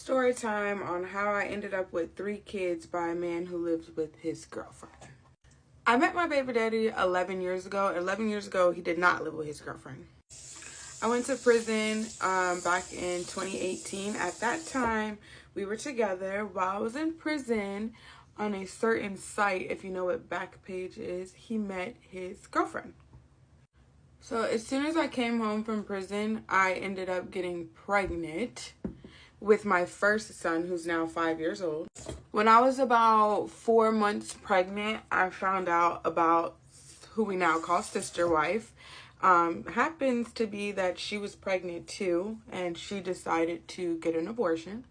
Story time on how I ended up with 3 kids by a man who lived with his girlfriend. I met my baby daddy 11 years ago. 11 years ago, he did not live with his girlfriend. I went to prison back in 2018. At that time, we were together. While I was in prison, on a certain site, if you know what Backpage is, he met his girlfriend. So as soon as I came home from prison, I ended up getting pregnant with my first son, who's now 5 years old. When I was about 4 months pregnant, I found out about who we now call sister wife. Happens to be that she was pregnant too, and she decided to get an abortion.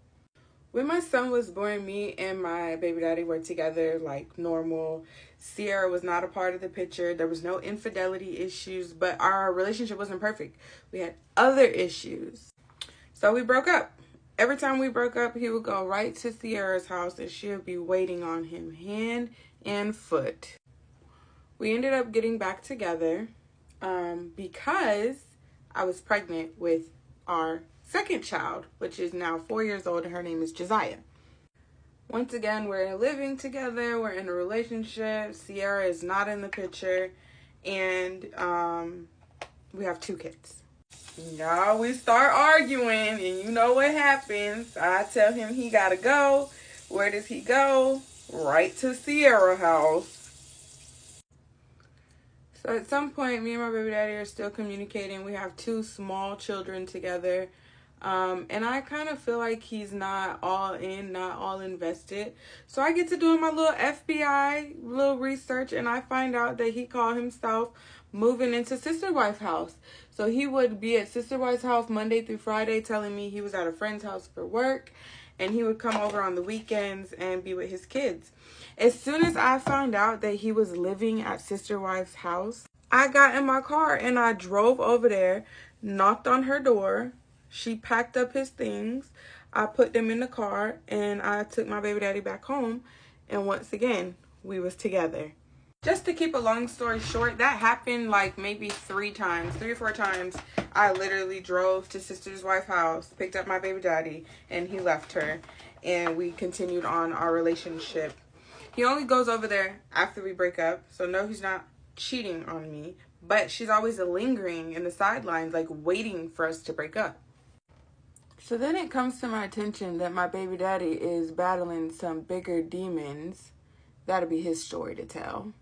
When my son was born, me and my baby daddy were together like normal. Sierra was not a part of the picture. There was no infidelity issues, but our relationship wasn't perfect. We had other issues. So we broke up. Every time we broke up, he would go right to Sierra's house and she would be waiting on him hand and foot. We ended up getting back together because I was pregnant with our second child, which is now 4 years old, and her name is Josiah. Once again, we're living together, we're in a relationship. Sierra is not in the picture, and we have 2 kids. Now we start arguing, and you know what happens. I tell him he gotta go. Where does he go? Right to Sierra's house. So at some point, me and my baby daddy are still communicating. We have 2 small children together. And I kind of feel like he's not all in, not all invested. So I get to doing my little FBI little research, and I find out that he called himself moving into sister wife house. So he would be at sister wife's house Monday through Friday, telling me he was at a friend's house for work, and he would come over on the weekends and be with his kids. As soon as I found out that he was living at sister wife's house, I got in my car and I drove over there, knocked on her door. She packed up his things. I put them in the car, and I took my baby daddy back home. And once again, we was together. Just to keep a long story short, that happened like maybe 3 or 4 times. I literally drove to sister's wife's house, picked up my baby daddy, and he left her. And we continued on our relationship. He only goes over there after we break up. So no, he's not cheating on me. But she's always lingering in the sidelines, like waiting for us to break up. So then it comes to my attention that my baby daddy is battling some bigger demons. That'll be his story to tell.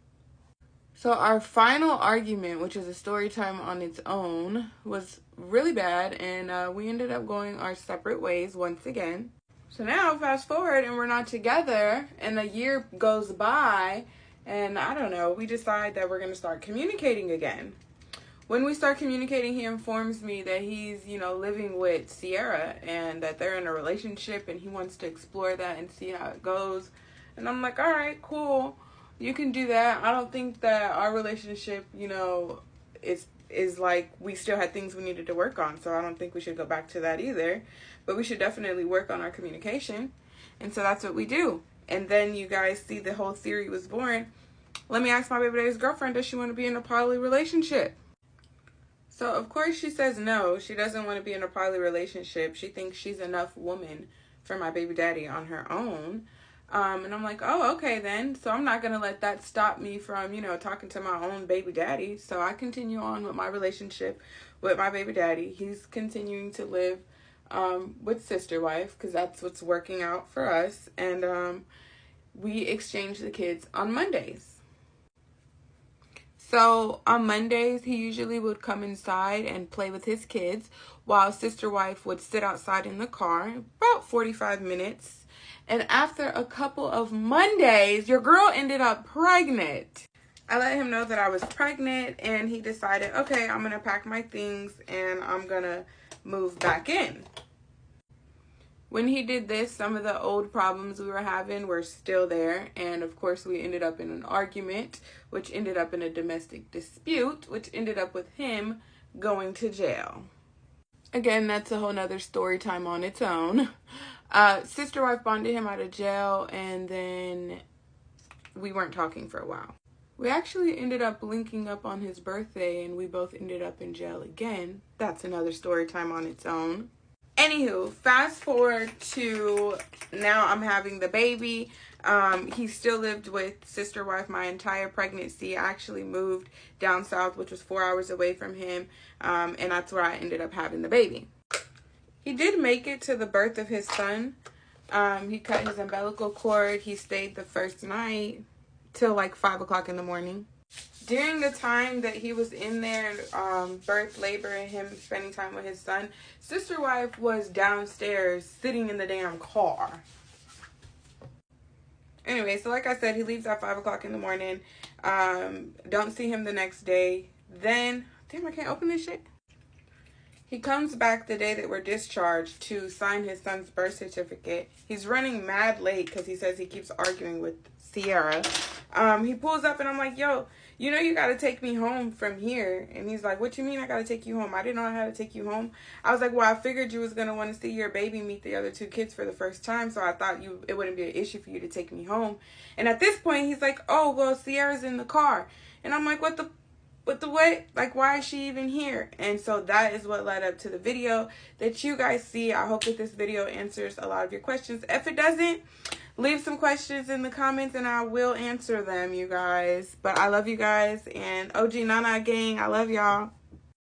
So our final argument, which is a story time on its own, was really bad, and we ended up going our separate ways once again. So now fast forward and we're not together, and a year goes by, and I don't know, we decide that we're going to start communicating again. When we start communicating, he informs me that he's, living with Sierra and that they're in a relationship and he wants to explore that and see how it goes. And I'm like, all right, cool. You can do that. I don't think that our relationship, is like we still had things we needed to work on. So I don't think we should go back to that either. But we should definitely work on our communication. And so that's what we do. And then you guys see the whole theory was born. Let me ask my baby daddy's girlfriend, does she want to be in a poly relationship? So, of course, she says no. She doesn't want to be in a poly relationship. She thinks she's enough woman for my baby daddy on her own. And I'm like, oh, okay, then. So I'm not going to let that stop me from, talking to my own baby daddy. So I continue on with my relationship with my baby daddy. He's continuing to live with sister wife because that's what's working out for us. And we exchange the kids on Mondays. So on Mondays, he usually would come inside and play with his kids while sister wife would sit outside in the car about 45 minutes. And after a couple of Mondays, your girl ended up pregnant. I let him know that I was pregnant, and he decided, okay, I'm going to pack my things and I'm going to move back in. When he did this, some of the old problems we were having were still there. And of course, we ended up in an argument, which ended up in a domestic dispute, which ended up with him going to jail. Again, that's a whole nother story time on its own. Sister wife bonded him out of jail, and then we weren't talking for a while. We actually ended up linking up on his birthday, and we both ended up in jail again. That's another story time on its own. Anywho, fast forward to now I'm having the baby. He still lived with sister wife my entire pregnancy. I actually moved down south, which was 4 hours away from him. And that's where I ended up having the baby. He did make it to the birth of his son. He cut his umbilical cord. He stayed the first night till like 5 o'clock in the morning. During the time that he was in there, birth, labor, and him spending time with his son, sister wife was downstairs sitting in the damn car. Anyway, so like I said, he leaves at 5 o'clock in the morning. Don't see him the next day. Then, damn, I can't open this shit. He comes back the day that we're discharged to sign his son's birth certificate. He's running mad late because he says he keeps arguing with Sierra. He pulls up and I'm like, yo, you know you got to take me home from here. And he's like, what you mean I got to take you home? I didn't know I had to take you home. I was like, well, I figured you was going to want to see your baby meet the other two kids for the first time. So I thought it wouldn't be an issue for you to take me home. And at this point, he's like, oh, well, Sierra's in the car. And I'm like, what? Like, why is she even here? And so that is what led up to the video that you guys see. I hope that this video answers a lot of your questions. If it doesn't, leave some questions in the comments and I will answer them, you guys. But I love you guys, and OG Nana gang, I love y'all.